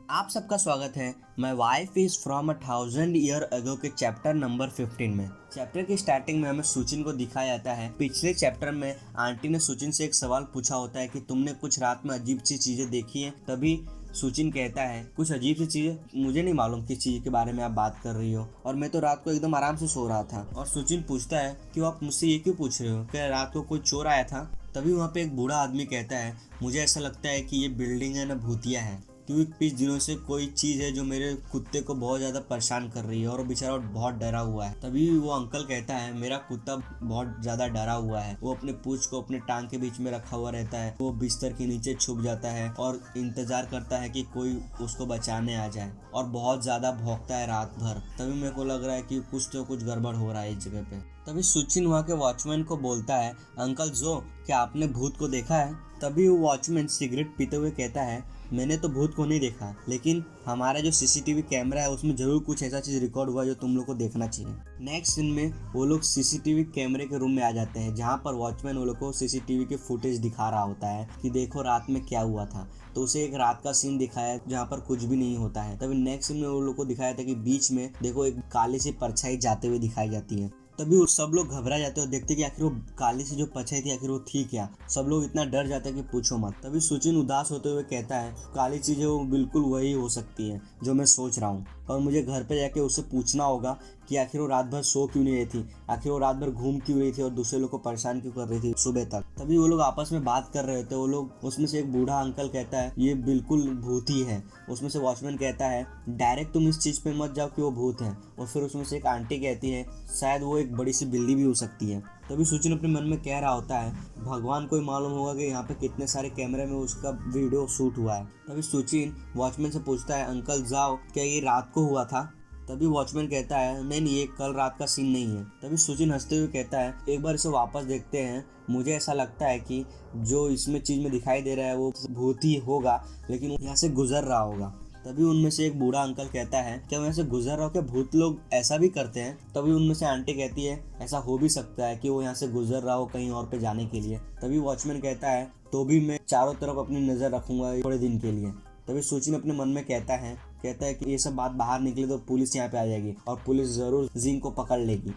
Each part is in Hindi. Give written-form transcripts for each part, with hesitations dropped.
आप सबका स्वागत है। My wife is from 1000 year ago के चैप्टर नंबर 15 में। चैप्टर की स्टार्टिंग में हमें सुचिन को दिखाया जाता है। पिछले चैप्टर में आंटी ने सुचिन से एक सवाल पूछा होता है कि तुमने कुछ रात में अजीब सी चीजें देखी हैं। तभी सुचिन कहता है कुछ अजीब सी चीजें, मुझे नहीं मालूम किस चीज के बारे में आप बात कर रही हो, और मैं तो रात को एकदम आराम से सो रहा था। और सुचिन पूछता है कि आप मुझसे ये क्यों पूछ रहे हो, क्या रात को कोई चोर आया था। तभी वहाँ पे एक बूढ़ा आदमी कहता है मुझे ऐसा लगता है कि ये बिल्डिंग है ना भूतिया है, क्योंकि कुछ दिनों से कोई चीज़ है जो मेरे कुत्ते को बहुत ज़्यादा परेशान कर रही है और वो बेचारा बहुत डरा हुआ है। तभी वो अंकल कहता है मेरा कुत्ता बहुत ज़्यादा डरा हुआ है, वो अपने पूंछ को अपने टांग के बीच में रखा हुआ रहता है, वो बिस्तर के नीचे छुप जाता है और इंतज़ार करता है कि कोई उसको बचाने आ जाए, और बहुत ज़्यादा भौंकता है रात भर। तभी मेरे को लग रहा है कि कुछ गड़बड़ हो रहा है इस जगह पे। तभी सुचिन वहाँ के वॉचमैन को बोलता है अंकल जो, क्या आपने भूत को देखा है। तभी वो वॉचमैन सिगरेट पीते हुए कहता है मैंने तो भूत को नहीं देखा, लेकिन हमारा जो सीसीटीवी कैमरा है उसमें जरूर कुछ ऐसा चीज़ रिकॉर्ड हुआ जो तुम लोग को देखना चाहिए। नेक्स्ट सीन में वो लोग सीसीटीवी कैमरे के रूम में आ जाते हैं, जहाँ पर वॉचमैन वो लोग को सीसीटीवी के फुटेज दिखा रहा होता है कि देखो रात में क्या हुआ था। तो उसे एक रात का सीन दिखाया जहाँ पर कुछ भी नहीं होता है। तभी नेक्स्ट सीन में वो लोग को दिखाया था कि बीच में देखो एक काली सी परछाई जाते हुए दिखाई जाती है। तभी वो सब लोग घबरा जाते हैं और देखते कि आखिर वो काली सी जो परछाई थी आखिर वो थी क्या। सब लोग इतना डर जाते हैं कि पूछो मत। तभी सुचिन उदास होते हुए कहता है काली चीज़ वो बिल्कुल वही हो सकती है जो मैं सोच रहा हूँ, और मुझे घर पे जाके उससे पूछना होगा कि आखिर वो रात भर सो क्यों नहीं रही थी, आखिर वो रात भर घूम क्यों रही थी और दूसरे लोग को परेशान क्यों कर रही थी सुबह तक। तभी वो लोग आपस में बात कर रहे थे। वो लोग उसमें से एक बूढ़ा अंकल कहता है ये बिल्कुल भूत ही है। उसमें से वॉचमैन कहता है डायरेक्ट तुम इस चीज़ पे मत जाओ कि वो भूत है। और फिर उसमें से एक आंटी कहती है शायद वो एक बड़ी सी बिल्ली भी हो सकती है। तभी सुचिन अपने मन में कह रहा होता है भगवान को ही मालूम होगा कि यहाँ पे कितने सारे कैमरे में उसका वीडियो शूट हुआ है। तभी सुचिन वॉचमैन से पूछता है अंकल जाओ, क्या ये रात को हुआ था। तभी वॉचमैन कहता है नहीं ये कल रात का सीन नहीं है। तभी सुचिन हंसते हुए कहता है एक बार इसे वापस देखते हैं, मुझे ऐसा लगता है कि जो इसमें चीज़ में दिखाई दे रहा है वो भूत ही होगा, लेकिन वो यहाँ से गुजर रहा होगा। तभी उनमें से एक बूढ़ा अंकल कहता है क्या मैं ऐसे गुजर रहा हूँ, क्या भूत लोग ऐसा भी करते हैं। तभी उनमें से आंटी कहती है ऐसा हो भी सकता है कि वो यहाँ से गुजर रहा हो कहीं और पे जाने के लिए। तभी वॉचमैन कहता है तो भी मैं चारों तरफ अपनी नज़र रखूंगा थोड़े दिन के लिए। तभी सुचिन अपने मन में कहता है कि ये सब बात बाहर निकले तो पुलिस यहाँ पे आ जाएगी और पुलिस ज़रूर जिंग को पकड़ लेगी।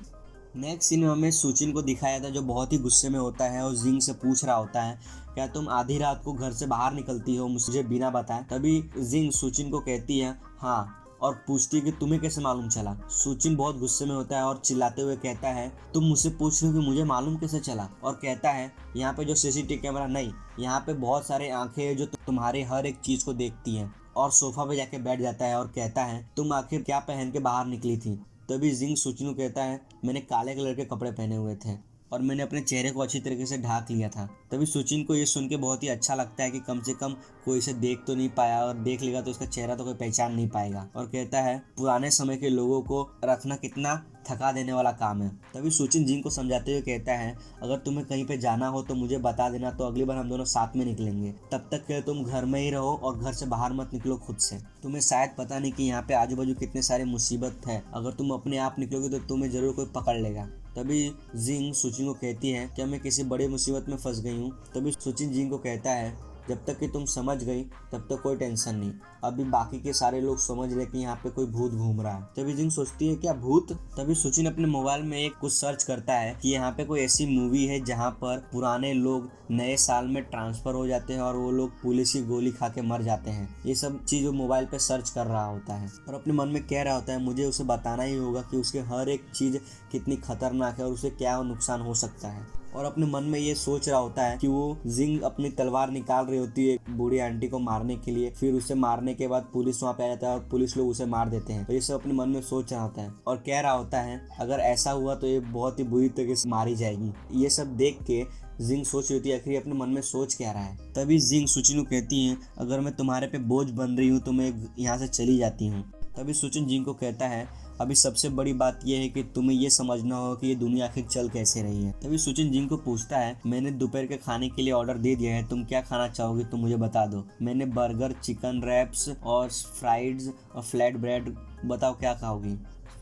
नेक्स्ट सीन में हमें सुचिन को दिखाया था जो बहुत ही गुस्से में होता है और जिंग से पूछ रहा होता है क्या तुम आधी रात को घर से बाहर निकलती हो मुझे बिना बताए। तभी जिंग सुचिन को कहती है हाँ, और पूछती है कि तुम्हें कैसे मालूम चला। सुचिन बहुत गुस्से में होता है और चिल्लाते हुए कहता है तुम मुझसे पूछ रहे हो कि मुझे मालूम कैसे चला। और कहता है यहाँ पे जो सीसीटीवी कैमरा नहीं, यहाँ पे बहुत सारे आंखें हैं जो तुम्हारे हर एक चीज़ को देखती हैं। और सोफा पे जाके बैठ जाता है और कहता है तुम आखिर क्या पहन के बाहर निकली थी। तभी जिंग सुचिन को कहता है मैंने काले कलर के कपड़े पहने हुए थे और मैंने अपने चेहरे को अच्छी तरीके से ढाक लिया था। तभी सुचिन को ये सुन के बहुत ही अच्छा लगता है कि कम से कम कोई इसे देख तो नहीं पाया, और देख लेगा तो इसका चेहरा तो कोई पहचान नहीं पाएगा। और कहता है पुराने समय के लोगों को रखना कितना थका देने वाला काम है। तभी सुचिन जिंग को समझाते हुए कहता है अगर तुम्हें कहीं पे जाना हो तो मुझे बता देना, तो अगली बार हम दोनों साथ में निकलेंगे। तब तक के तुम घर में ही रहो और घर से बाहर मत निकलो खुद से। तुम्हें शायद पता नहीं कि यहाँ पे आजू बाजू कितने सारे मुसीबत है, अगर तुम अपने आप निकलोगे तो तुम्हें जरूर कोई पकड़ लेगा। तभी जिंग सुचिन को कहती है क्या मैं किसी बड़ी मुसीबत में फंस गई हूँ। तभी सुचिन जिंग को कहता है जब तक कि तुम समझ गई तब तक कोई टेंशन नहीं, अभी बाकी के सारे लोग समझ रहे कि यहाँ पे कोई भूत घूम रहा है। तभी जिंग सोचती है क्या भूत। तभी सुचिन अपने मोबाइल में एक कुछ सर्च करता है कि यहाँ पे कोई ऐसी मूवी है जहाँ पर पुराने लोग नए साल में ट्रांसफर हो जाते हैं और वो लोग पुलिस की गोली खा के मर जाते हैं। ये सब चीज़ वो मोबाइल पे सर्च कर रहा होता है और अपने मन में कह रहा होता है मुझे उसे बताना ही होगा कि उसके हर एक चीज़ कितनी खतरनाक है और उसे क्या नुकसान हो सकता है। और अपने मन में ये सोच रहा होता है कि वो जिंग अपनी तलवार निकाल रही होती है बूढ़ी आंटी को मारने के लिए, फिर उसे मारने के बाद पुलिस वहाँ पे आ जाता है और पुलिस लोग उसे मार देते हैं। तो ये सब अपने मन में सोच रहा होता है और कह रहा होता है अगर ऐसा हुआ तो ये बहुत ही बुरी तरीके से मारी जाएगी। ये सब देख के जिंग सोच रही होती है आखिर अपने मन में सोच क्या रहा है। तभी जिंग सुचिन को कहती है अगर मैं तुम्हारे पे बोझ बन रही हूँ तो मैं यहाँ से चली जाती हूँ। तभी सुचिन जिंग को कहता है अभी सबसे बड़ी बात यह है कि तुम्हें ये समझना होगा कि ये दुनिया आखिर चल कैसे रही है। तभी सुचिन जिंग को पूछता है मैंने दोपहर के खाने के लिए ऑर्डर दे दिया है, तुम क्या खाना चाहोगे तो मुझे बता दो। मैंने बर्गर, चिकन रैप्स और फ्राइड्स और फ्लैट ब्रेड, बताओ क्या खाओगी।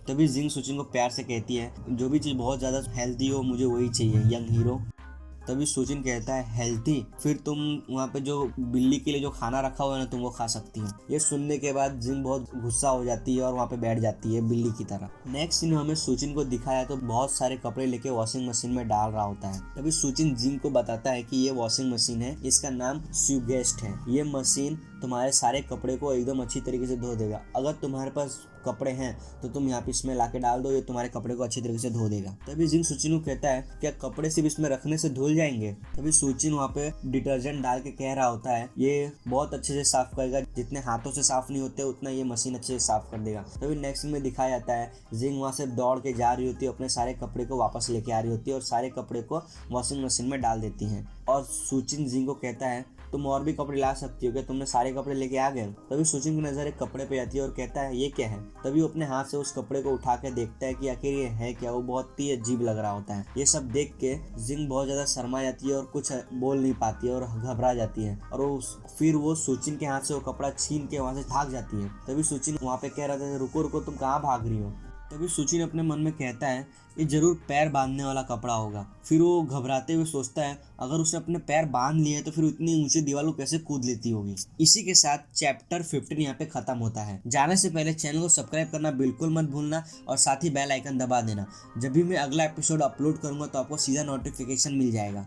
तभी जिंग सुचिन को प्यार से कहती है जो भी चीज़ बहुत ज़्यादा हेल्दी हो मुझे वही चाहिए, यंग हीरो। तभी सुचिन कहता है हेल्थी, फिर तुम वहाँ पे जो बिल्ली के लिए जो खाना रखा हुआ है ना तुम वो खा सकती हो। ये सुनने के बाद जिंग बहुत गुस्सा हो जाती है और वहाँ पे बैठ जाती है बिल्ली की तरह। नेक्स्ट सीन हमें सुचिन को दिखाया तो बहुत सारे कपड़े लेके वॉशिंग मशीन में डाल रहा होता है। तभी सुचिन जिंग को बताता है कि ये वॉशिंग मशीन है, इसका नाम स्यूगेस्ट है। ये मशीन तुम्हारे सारे कपड़े को एकदम अच्छी तरीके से धो देगा। अगर तुम्हारे पास कपड़े हैं तो तुम यहाँ पे इसमें लाके डाल दो, ये तुम्हारे कपड़े को अच्छी तरीके से धो देगा। तभी जिंग सुचिन को कहता है क्या कपड़े सिर्फ इसमें रखने से धुल जाएंगे। तभी सुचिन वहाँ पे डिटर्जेंट डाल के कह रहा होता है ये बहुत अच्छे से साफ करेगा, जितने हाथों से साफ नहीं होते उतना ये मशीन अच्छे से साफ कर देगा। तभी नेक्स्ट में दिखाया जाता है जिंग वहाँ से दौड़ के जा रही होती है, अपने सारे कपड़े को वापस लेके आ रही होती है और सारे कपड़े को वॉशिंग मशीन में डाल देती है। और सुचिन जिंग को कहता है तुम और भी कपड़े ला सकती हो क्या, तुमने सारे कपड़े लेके आ गए। तभी सुचिन की नजर एक कपड़े पे आती है और कहता है ये क्या है। तभी वो अपने हाथ से उस कपड़े को उठा के देखता है कि आखिर ये है क्या। वो बहुत ही अजीब लग रहा होता है। ये सब देख के जिंग बहुत ज्यादा शर्मा जाती है और कुछ बोल नहीं पाती है और घबरा जाती है और फिर वो सुचिन के हाथ से वो कपड़ा छीन के वहाँ से भाग जाती है। तभी सुचिन वहाँ पे कह रहा था रुको रुको तुम कहाँ भाग रही हो। तभी सुचिन अपने मन में कहता है ये जरूर पैर बांधने वाला कपड़ा होगा। फिर वो घबराते हुए सोचता है अगर उसने अपने पैर बांध लिए तो फिर इतनी ऊंची दीवार को कैसे कूद लेती होगी। इसी के साथ चैप्टर 15 यहाँ पे खत्म होता है। जाने से पहले चैनल को सब्सक्राइब करना बिल्कुल मत भूलना और साथ ही बेल आइकन दबा देना। जब भी मैं अगला एपिसोड अपलोड करूंगा तो आपको सीधा नोटिफिकेशन मिल जाएगा।